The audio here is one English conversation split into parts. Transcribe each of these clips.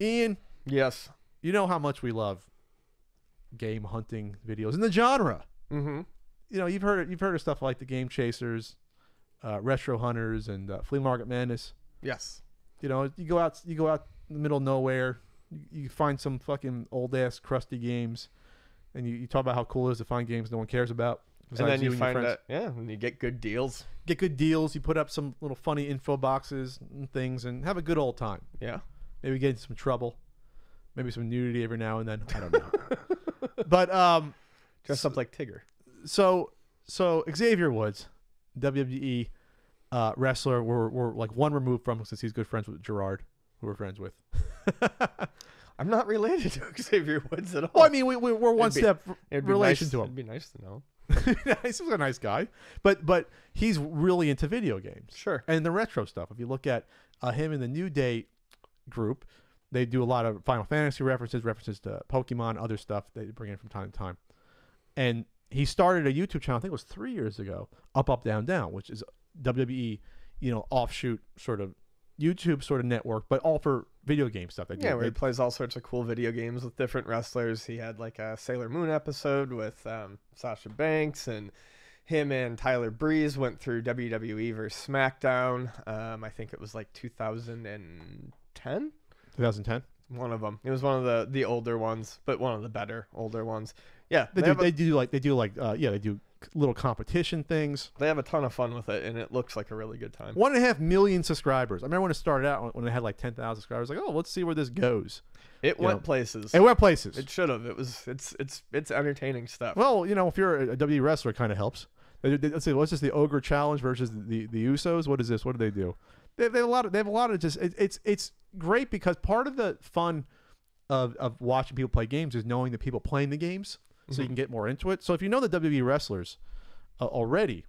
Ian, Yes. you know how much we love game hunting videos in the genre. Mm-hmm. You know, you've heard of stuff like the Game Chasers, Retro Hunters, and Flea Market Madness. Yes. You know, you go out in the middle of nowhere, you find some fucking old ass crusty games, and you talk about how cool it is to find games no one cares about. And then you and your find friends. that, and you get good deals. Get good deals. You put up some little funny info boxes and things, and have a good old time. Yeah. Maybe get into some trouble, maybe some nudity every now and then. I don't know. But Dress up like Tigger. so Xavier Woods, WWE wrestler, we're like one removed from him since he's good friends with Gerard, who we're friends with. I'm not related to Xavier Woods at all. Well, I mean, we're one step relation to him. It'd be nice to know. He's a nice guy, but he's really into video games. Sure. And the retro stuff. If you look at him in the New Day group, they do a lot of Final Fantasy references to Pokemon, other stuff they bring in from time to time. And he started a YouTube channel, I think it was 3 years ago, Up Down Down, which is WWE, offshoot sort of YouTube sort of network, but all for video game stuff. Where he plays all sorts of cool video games with different wrestlers. He had like a Sailor Moon episode with Sasha Banks, and him and Tyler Breeze went through WWE versus SmackDown. I think it was like 2010. 2010. One of them. It was one of the older ones, but one of the better older ones. Yeah, they do little competition things. They have a ton of fun with it, and it looks like a really good time. 1.5 million subscribers. I remember when it started out, when it had like 10,000 subscribers. Like, oh, let's see where this goes. It went places. It went places. It should have. It's entertaining stuff. Well, if you're a WWE wrestler, it kind of helps. Let's see, what's this? The Ogre Challenge versus the Usos. What is this? What do they do? They have a lot of just. It's great because part of the fun of watching people play games is knowing the people playing the games, so you can get more into it. So if you know the WWE wrestlers already,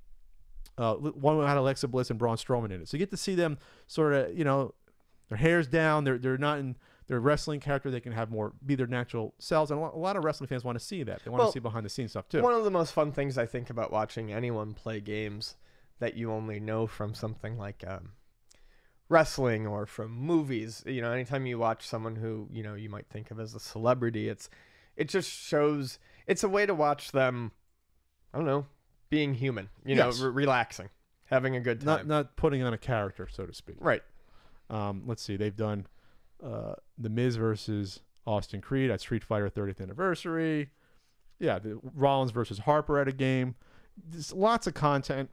one had Alexa Bliss and Braun Strowman in it, so you get to see them sort of, their hair's down, they're not in their wrestling character, they can have more be their natural selves, and a lot of wrestling fans want to see that. They want to see behind the scenes stuff too. One of the most fun things I think about watching anyone play games that you only know from something like wrestling or from movies, anytime you watch someone who you might think of as a celebrity, it just shows, it's a way to watch them, I don't know, being human, Yes. Relaxing, having a good time, not putting on a character, so to speak. Right. Let's see, they've done The Miz versus Austin Creed at Street Fighter 30th anniversary. Yeah, the Rollins versus Harper at a game. There's lots of content.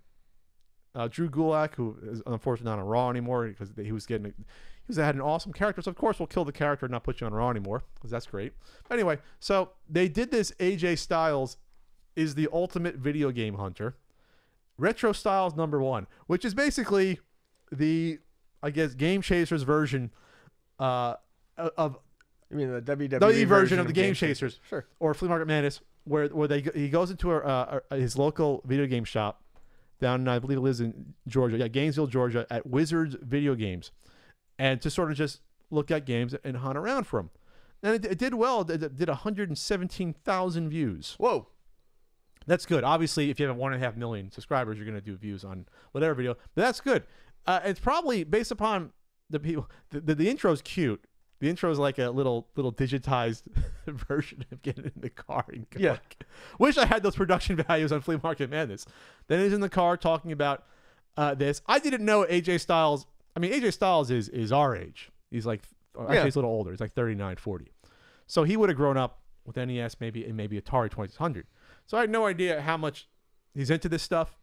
Drew Gulak, who is unfortunately not on Raw anymore because he had an awesome character. So of course we'll kill the character and not put you on Raw anymore because that's great. But anyway, so they did this. AJ Styles is the ultimate video game hunter. Retro Styles #1, which is basically the, I guess, Game Chasers version of you mean the WWE version of the Game Chasers, sure, or Flea Market Madness, where he goes into his local video game shop down, I believe it lives in Georgia, Gainesville, Georgia, at Wizards Video Games, and to sort of just look at games and hunt around for them. And it did well. It did 117,000 views. Whoa. That's good. Obviously, if you have 1.5 million subscribers, you're going to do views on whatever video. But that's good. It's probably based upon the people. The intro's cute. The intro is like a little digitized version of getting in the car and going. Yeah. Wish I had those production values on Flea Market Madness. Then he's in the car talking about this. I didn't know AJ Styles. I mean, AJ Styles is our age. He's like, actually, he's a little older. He's like 39, 40. So he would have grown up with NES, maybe Atari 2600. So I had no idea how much he's into this stuff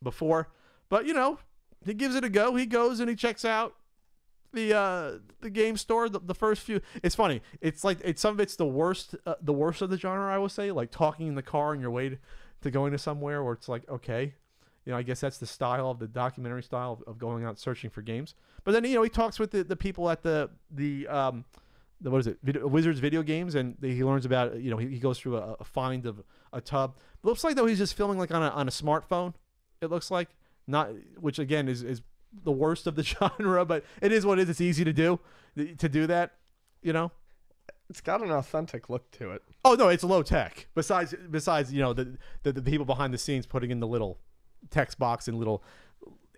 before. But, he gives it a go. He goes and he checks out the game store, the first few. It's funny. It's like some of it's the worst of the genre, I would say, like talking in the car on your way to going to somewhere where it's like, okay, I guess that's the style of the documentary style of going out searching for games. But then he talks with the people at the what is it, Wizards Video Games, and he learns about he goes through a find of a tub. It looks like though he's just filming like on a smartphone. It looks like, not, which again is the worst of the genre, but it is what it is. It's easy to do that, It's got an authentic look to it. Oh no, it's low tech. Besides the people behind the scenes putting in the little text box and little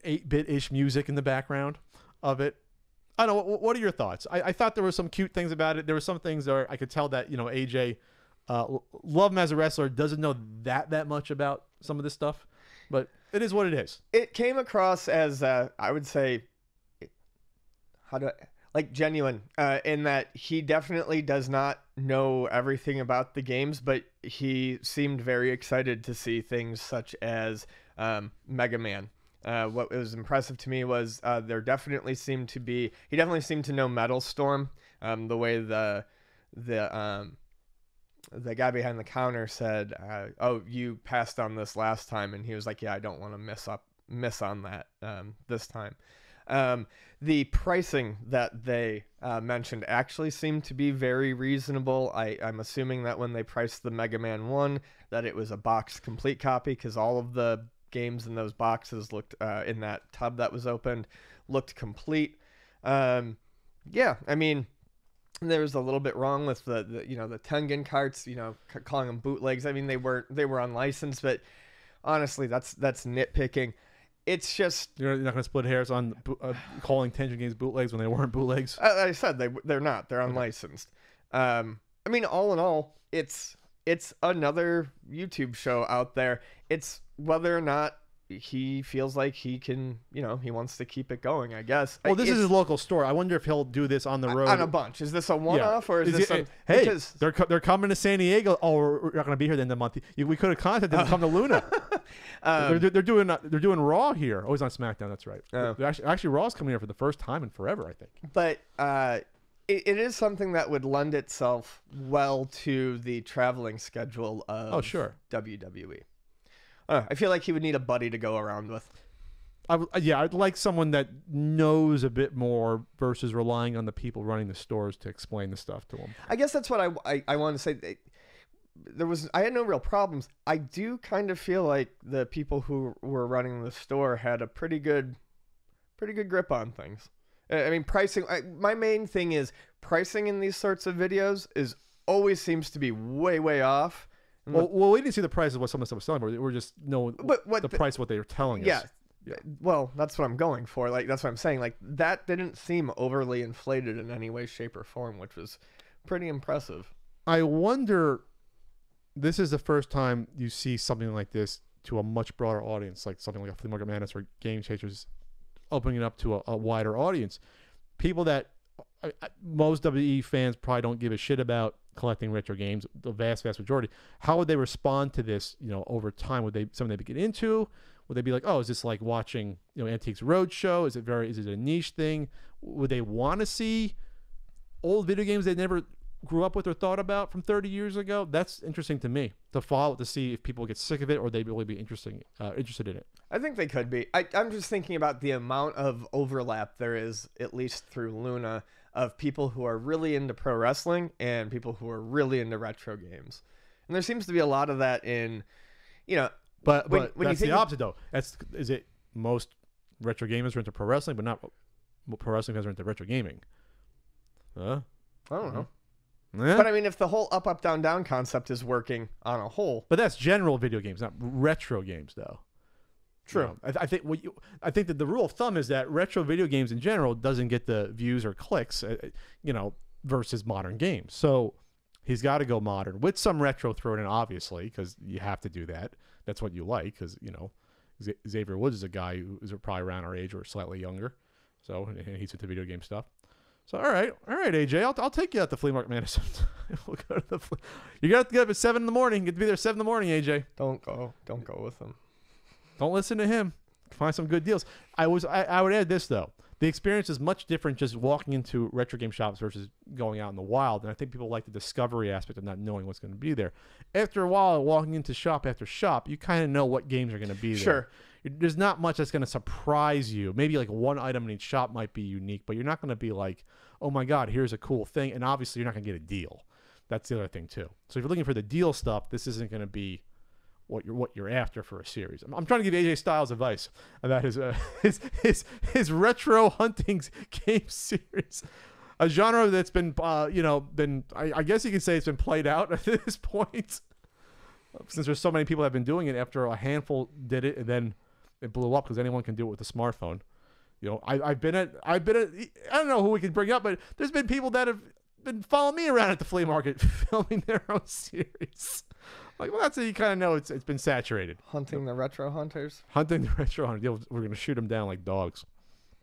8-bit ish music in the background of it. I don't know. What are your thoughts? I thought there were some cute things about it. There were some things where I could tell that, you know, AJ, love him as a wrestler, doesn't know that much about some of this stuff, but it is what it is. It came across as, I would say, like genuine, in that he definitely does not know everything about the games, but he seemed very excited to see things such as Mega Man. What was impressive to me was he definitely seemed to know Metal Storm, the way the guy behind the counter said, "Oh, you passed on this last time," and he was like, "Yeah, I don't want to miss on that this time." The pricing that they mentioned actually seemed to be very reasonable. I'm assuming that when they priced the Mega Man 1, that it was a box complete copy, because all of the games in those boxes looked, in that tub that was opened, looked complete. Yeah, I mean, there was a little bit wrong with the Tengen carts, calling them bootlegs. I mean, they were unlicensed, but honestly, that's nitpicking. It's just, you're not going to split hairs on calling Tengen games bootlegs when they weren't bootlegs. I said they're not. They're unlicensed. I mean, all in all, it's another YouTube show out there. It's whether or not he feels like he can, he wants to keep it going, I guess. Well, this is his local store. I wonder if he'll do this on the road. On a bunch. Is this a one-off, or is this hey, because they're coming to San Diego. Oh, we're not going to be here the end of the month. We could have contacted them to come to Luna. They're doing Raw here. Oh, he's on SmackDown. That's right. Actually, Raw's coming here for the first time in forever, I think. But it is something that would lend itself well to the traveling schedule of WWE. I feel like he would need a buddy to go around with. I'd like someone that knows a bit more versus relying on the people running the stores to explain the stuff to him. I guess that's what I want to say. I had no real problems. I do kind of feel like the people who were running the store had a pretty good grip on things. I mean, pricing. My main thing is pricing in these sorts of videos always seems to be way off. Well, we didn't see the price of what some of the stuff was selling, but we're just knowing the price of what they were telling us. Yeah. Well, that's what I'm going for. Like, that's what I'm saying. Like, that didn't seem overly inflated in any way, shape, or form, which was pretty impressive. I wonder, this is the first time you see something like this to a much broader audience, like something like a Flea Market Madness or Game Changers, opening it up to a wider audience. People that most WWE fans probably don't give a shit about collecting retro games, the vast majority. How would they respond to this, over time? Would they something they get into? Would they be like, oh, is this like watching, Antiques Roadshow? Is it a niche thing? Would they want to see old video games they never grew up with or thought about from 30 years ago? That's interesting to me to follow, to see if people get sick of it or they'd really be interested in it. I think they could be. I'm just thinking about the amount of overlap there is, at least through Luna, of people who are really into pro wrestling and people who are really into retro games. And there seems to be a lot of that in, But when that's the opposite, though. Is it most retro gamers are into pro wrestling, but not pro wrestling fans are into retro gaming? I don't know. Yeah. But I mean, if the whole up, down, down concept is working on a whole. But that's general video games, not retro games, though. True. I think that the rule of thumb is that retro video games in general doesn't get the views or clicks, versus modern games. So he's got to go modern with some retro thrown in, obviously, because you have to do that. That's what you like, because Xavier Woods is a guy who is probably around our age or slightly younger, so he's into video game stuff. So all right, AJ, I'll take you out to Flea Market Madness. We'll go to you got to get up at 7 a.m. Get to be there at 7 a.m, AJ. Don't go with him. Don't listen to him. Find some good deals. I would add this, though. The experience is much different just walking into retro game shops versus going out in the wild. And I think people like the discovery aspect of not knowing what's going to be there. After a while, walking into shop after shop, you kind of know what games are going to be there. Sure. There's not much that's going to surprise you. Maybe like one item in each shop might be unique, but you're not going to be like, oh my God, here's a cool thing. And obviously, you're not going to get a deal. That's the other thing, too. So if you're looking for the deal stuff, this isn't going to be what you're after for a series. I'm trying to give AJ Styles advice about his retro hunting game series, a genre that's been I guess you could say it's been played out at this point, since there's so many people that have been doing it. After a handful did it, and then it blew up because anyone can do it with a smartphone. You know, I've been at I don't know who we can bring up, but there's been people that have been following me around at the flea market filming their own series. Like, well, that's how you kind of know it's been saturated. Hunting the retro hunters. Hunting the retro hunters. We're gonna shoot them down like dogs.